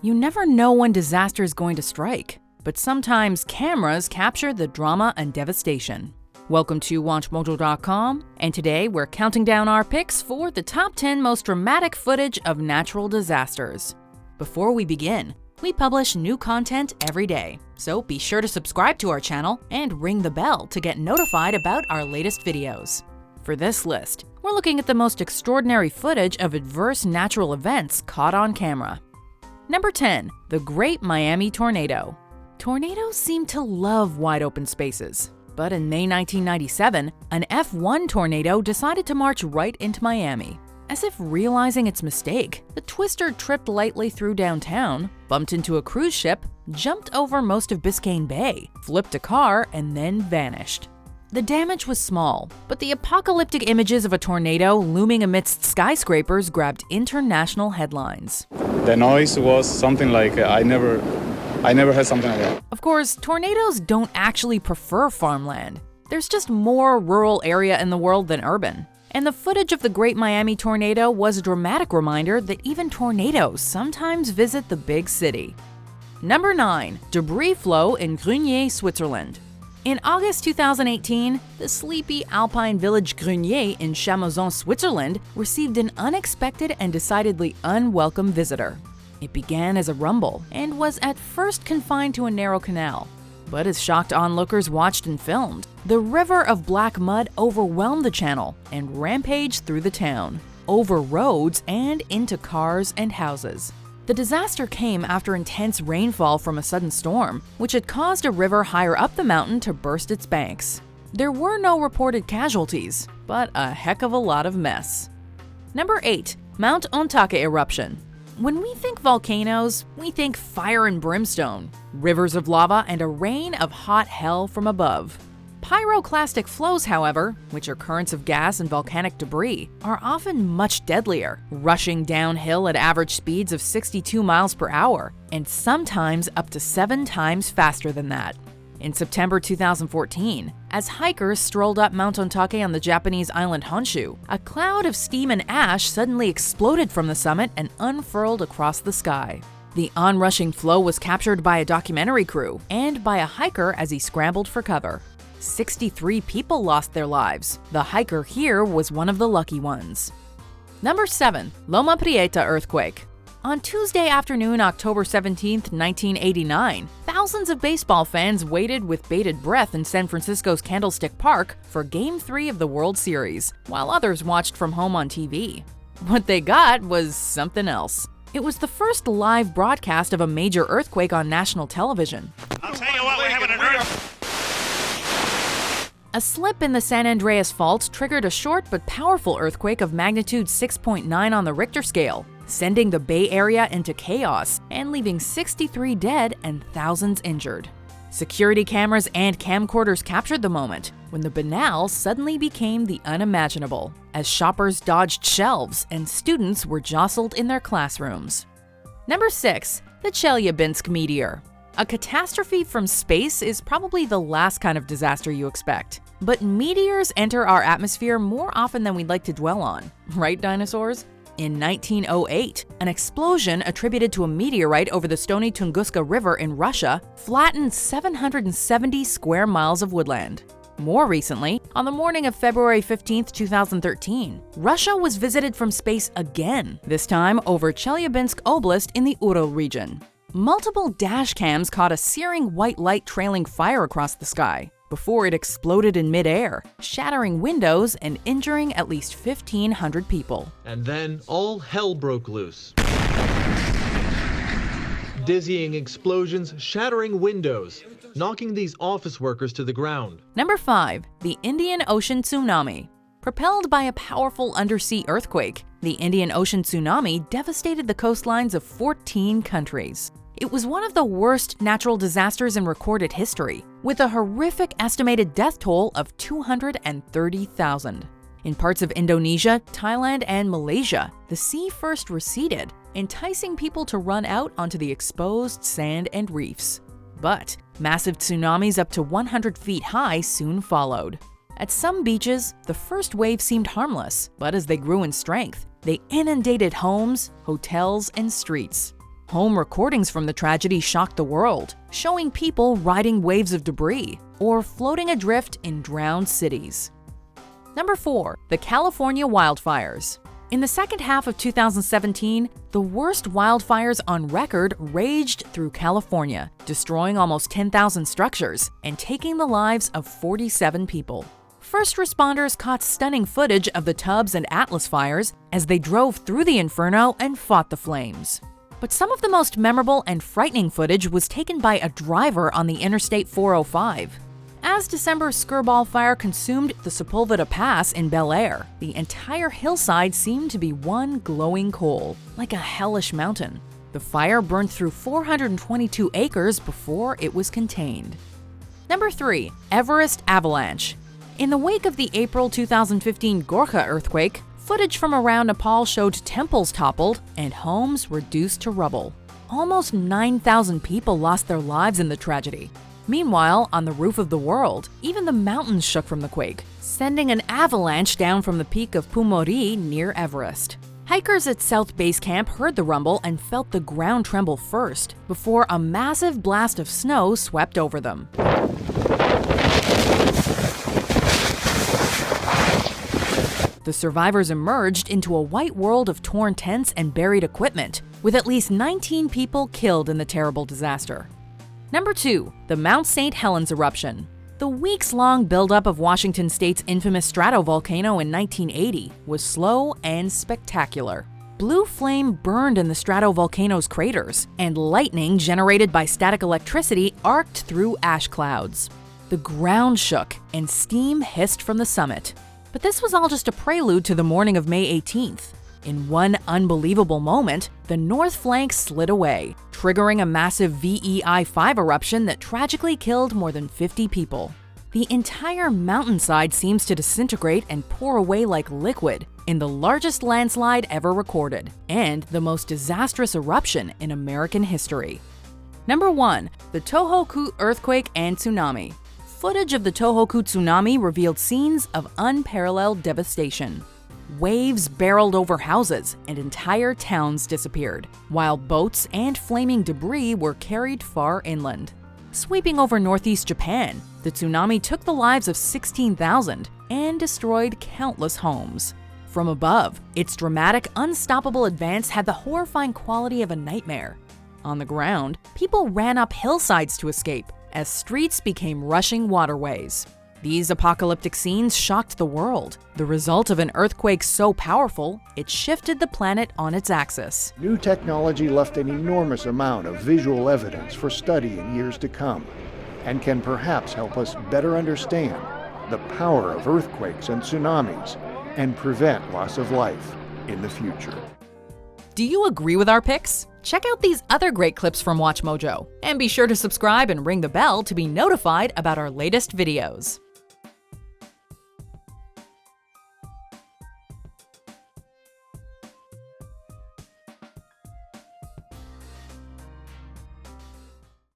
You never know when disaster is going to strike, but sometimes cameras capture the drama and devastation. Welcome to WatchMojo.com, and today we're counting down our picks for the top 10 most dramatic footage of natural disasters. Before we begin, we publish new content every day, so be sure to subscribe to our channel and ring the bell to get notified about our latest videos. For this list, we're looking at the most extraordinary footage of adverse natural events caught on camera. Number 10. The Great Miami Tornado. Tornadoes seem to love wide open spaces, but in May 1997, an F1 tornado decided to march right into Miami. As if realizing its mistake, the twister tripped lightly through downtown, bumped into a cruise ship, jumped over most of Biscayne Bay, flipped a car, and then vanished. The damage was small, but the apocalyptic images of a tornado looming amidst skyscrapers grabbed international headlines. The noise was something like I never had something like that. Of course, tornadoes don't actually prefer farmland. There's just more rural area in the world than urban. And the footage of the Great Miami Tornado was a dramatic reminder that even tornadoes sometimes visit the big city. Number 9. Debris flow in Grenier, Switzerland. In August 2018, the sleepy alpine village Grenier in Chamazon, Switzerland, received an unexpected and decidedly unwelcome visitor. It began as a rumble and was at first confined to a narrow canal. But as shocked onlookers watched and filmed, the river of black mud overwhelmed the channel and rampaged through the town, over roads and into cars and houses. The disaster came after intense rainfall from a sudden storm, which had caused a river higher up the mountain to burst its banks. There were no reported casualties, but a heck of a lot of mess. Number 8. Mount Ontake eruption. When we think volcanoes, we think fire and brimstone, rivers of lava, and a rain of hot hell from above. Pyroclastic flows, however, which are currents of gas and volcanic debris, are often much deadlier, rushing downhill at average speeds of 62 miles per hour, and sometimes up to 7 times faster than that. In September 2014, as hikers strolled up Mount Ontake on the Japanese island Honshu, a cloud of steam and ash suddenly exploded from the summit and unfurled across the sky. The onrushing flow was captured by a documentary crew and by a hiker as he scrambled for cover. 63 people lost their lives. The hiker here was one of the lucky ones. Number 7. Loma Prieta earthquake. On Tuesday afternoon, October 17, 1989, thousands of baseball fans waited with bated breath in San Francisco's Candlestick Park for Game 3 of the World Series, while others watched from home on TV. What they got was something else. It was the first live broadcast of a major earthquake on national television. I'll tell you what, we're having an earthquake. A slip in the San Andreas Fault triggered a short but powerful earthquake of magnitude 6.9 on the Richter scale, sending the Bay Area into chaos and leaving 63 dead and thousands injured. Security cameras and camcorders captured the moment when the banal suddenly became the unimaginable, as shoppers dodged shelves and students were jostled in their classrooms. Number 6. The Chelyabinsk meteor. A catastrophe from space is probably the last kind of disaster you expect. But meteors enter our atmosphere more often than we'd like to dwell on, right, dinosaurs? In 1908, an explosion attributed to a meteorite over the stony Tunguska River in Russia flattened 770 square miles of woodland. More recently, on the morning of February 15, 2013, Russia was visited from space again, this time over Chelyabinsk Oblast in the Ural region. Multiple dash cams caught a searing white light trailing fire across the sky before it exploded in midair, shattering windows and injuring at least 1,500 people. And then all hell broke loose. Dizzying explosions shattering windows, knocking these office workers to the ground. Number 5. The Indian Ocean Tsunami. Propelled by a powerful undersea earthquake, the Indian Ocean Tsunami devastated the coastlines of 14 countries. It was one of the worst natural disasters in recorded history, with a horrific estimated death toll of 230,000. In parts of Indonesia, Thailand, and Malaysia, the sea first receded, enticing people to run out onto the exposed sand and reefs. But massive tsunamis up to 100 feet high soon followed. At some beaches, the first wave seemed harmless, but as they grew in strength, they inundated homes, hotels, and streets. Home recordings from the tragedy shocked the world, showing people riding waves of debris or floating adrift in drowned cities. Number 4. The California Wildfires. In the second half of 2017, the worst wildfires on record raged through California, destroying almost 10,000 structures and taking the lives of 47 people. First responders caught stunning footage of the Tubbs and Atlas fires as they drove through the inferno and fought the flames. But some of the most memorable and frightening footage was taken by a driver on the Interstate 405. As December's Skirball fire consumed the Sepulveda Pass in Bel Air, the entire hillside seemed to be one glowing coal, like a hellish mountain. The fire burned through 422 acres before it was contained. Number 3. Everest Avalanche. In the wake of the April 2015 Gorkha earthquake, footage from around Nepal showed temples toppled and homes reduced to rubble. Almost 9,000 people lost their lives in the tragedy. Meanwhile, on the roof of the world, even the mountains shook from the quake, sending an avalanche down from the peak of Pumori near Everest. Hikers at South Base Camp heard the rumble and felt the ground tremble first, before a massive blast of snow swept over them. The survivors emerged into a white world of torn tents and buried equipment, with at least 19 people killed in the terrible disaster. Number 2. The Mount St. Helens eruption. The weeks-long buildup of Washington State's infamous stratovolcano in 1980 was slow and spectacular. Blue flame burned in the stratovolcano's craters, and lightning generated by static electricity arced through ash clouds. The ground shook, and steam hissed from the summit. But this was all just a prelude to the morning of May 18th. In one unbelievable moment, the north flank slid away, triggering a massive VEI-5 eruption that tragically killed more than 50 people. The entire mountainside seems to disintegrate and pour away like liquid in the largest landslide ever recorded, and the most disastrous eruption in American history. Number 1. The Tohoku earthquake and tsunami. Footage of the Tohoku tsunami revealed scenes of unparalleled devastation. Waves barreled over houses and entire towns disappeared, while boats and flaming debris were carried far inland. Sweeping over northeast Japan, the tsunami took the lives of 16,000 and destroyed countless homes. From above, its dramatic, unstoppable advance had the horrifying quality of a nightmare. On the ground, people ran up hillsides to escape, as streets became rushing waterways. These apocalyptic scenes shocked the world, the result of an earthquake so powerful, it shifted the planet on its axis. New technology left an enormous amount of visual evidence for study in years to come, and can perhaps help us better understand the power of earthquakes and tsunamis, and prevent loss of life in the future. Do you agree with our picks? Check out these other great clips from WatchMojo, and be sure to subscribe and ring the bell to be notified about our latest videos.